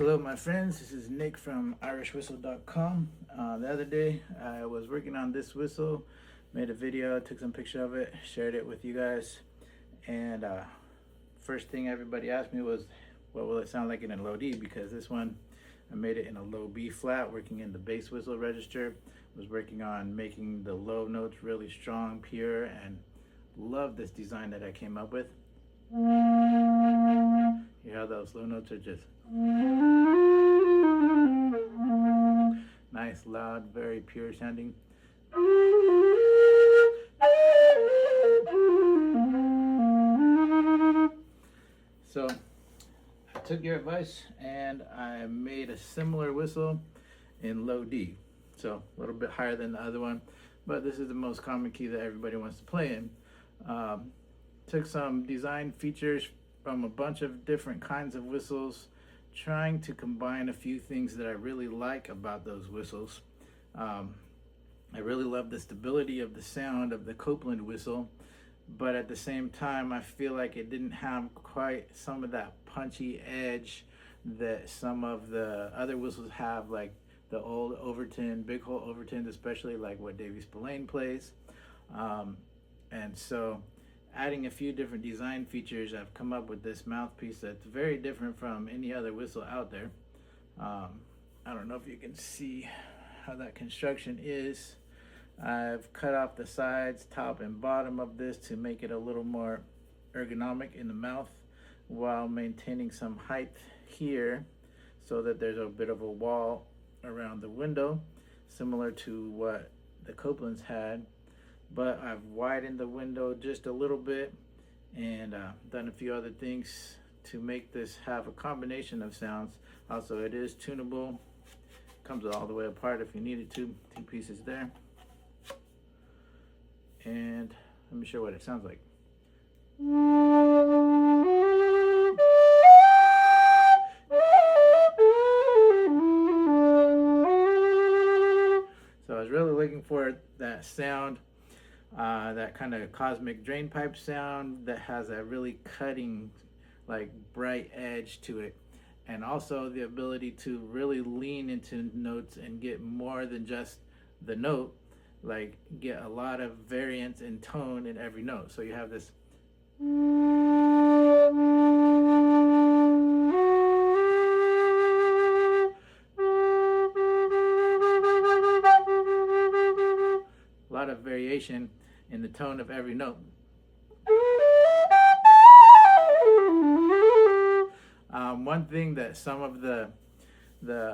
Hello, my friends. This is Nick from irishwhistle.com. The other day, I was working on this whistle, made a video, took some picture of it, shared it with you guys. And first thing everybody asked me was, what will it sound like in a low D? Because this one, I made it in a low B flat, working in the bass whistle register. Was working on making the low notes really strong, pure, and love this design that I came up with. You how those low notes are just nice, loud, very pure sounding. So I took your advice and I made a similar whistle in low D. So a little bit higher than the other one, but this is the most common key that everybody wants to play in. Took some design features from a bunch of different kinds of whistles, trying to combine a few things that I really like about those whistles. I really love the stability of the sound of the Copeland whistle, but at the same time, I feel like it didn't have quite some of that punchy edge that some of the other whistles have, like the old Overton, big hole Overtons, especially like what Davey Spillane plays. And so adding a few different design features, I've come up with this mouthpiece that's very different from any other whistle out there. I don't know if you can see how that construction is. I've cut off the sides, top and bottom of this to make it a little more ergonomic in the mouth while maintaining some height here so that there's a bit of a wall around the window, similar to what the Copelands had. But I've widened the window just a little bit and done a few other things to make this have a combination of sounds. Also, it is tunable, comes all the way apart if you needed to, two pieces there. And let me show what it sounds like. So I was really looking for that sound, that kind of cosmic drain pipe sound that has a really cutting, like bright edge to it. And also the ability to really lean into notes and get more than just the note, like get a lot of variance in tone in every note. So you have this a lot of variation in the tone of every note. One thing that some of the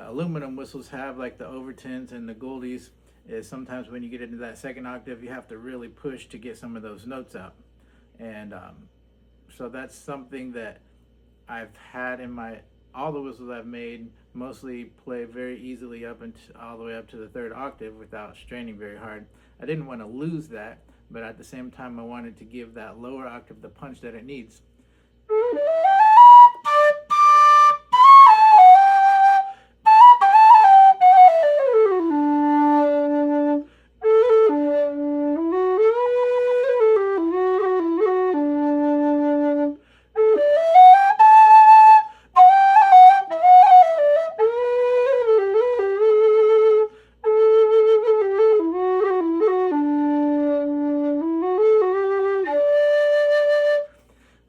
aluminum whistles have, like the Overtons and the Goldies, is sometimes when you get into that second octave, you have to really push to get some of those notes out. And so that's something that I've had in all the whistles I've made, mostly play very easily up and all the way up to the third octave without straining very hard. I didn't want to lose that, but at the same time, I wanted to give that lower octave the punch that it needs.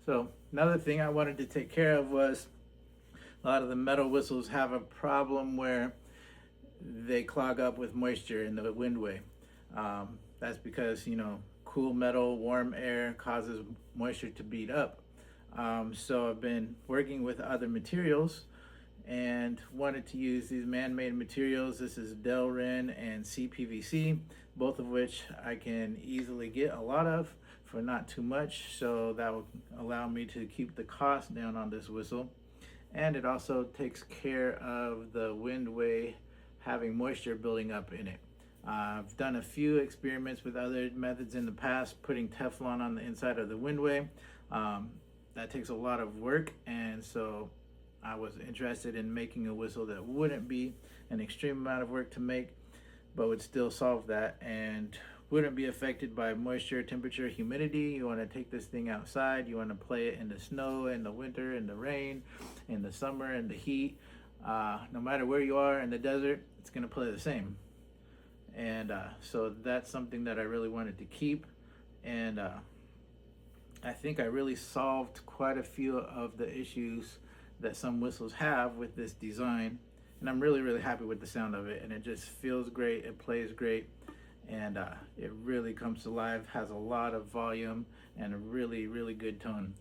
So another thing I wanted to take care of was a lot of the metal whistles have a problem where they clog up with moisture in the windway. That's because, cool metal, warm air causes moisture to bead up. So I've been working with other materials and wanted to use these man-made materials. This is Delrin and CPVC, both of which I can easily get a lot of for not too much, so that will allow me to keep the cost down on this whistle. And it also takes care of the windway having moisture building up in it. I've done a few experiments with other methods in the past, putting Teflon on the inside of the windway. That takes a lot of work, and so I was interested in making a whistle that wouldn't be an extreme amount of work to make, but would still solve that and wouldn't be affected by moisture, temperature, humidity. You want to take this thing outside, you want to play it in the snow, in the winter, in the rain, in the summer, in the heat. no matter where you are in the desert, it's going to play the same. And so that's something that I really wanted to keep. And I think I really solved quite a few of the issues that some whistles have with this design. And I'm really, really happy with the sound of it. And it just feels great. It plays great. And it really comes to life, has a lot of volume and a really, really good tone.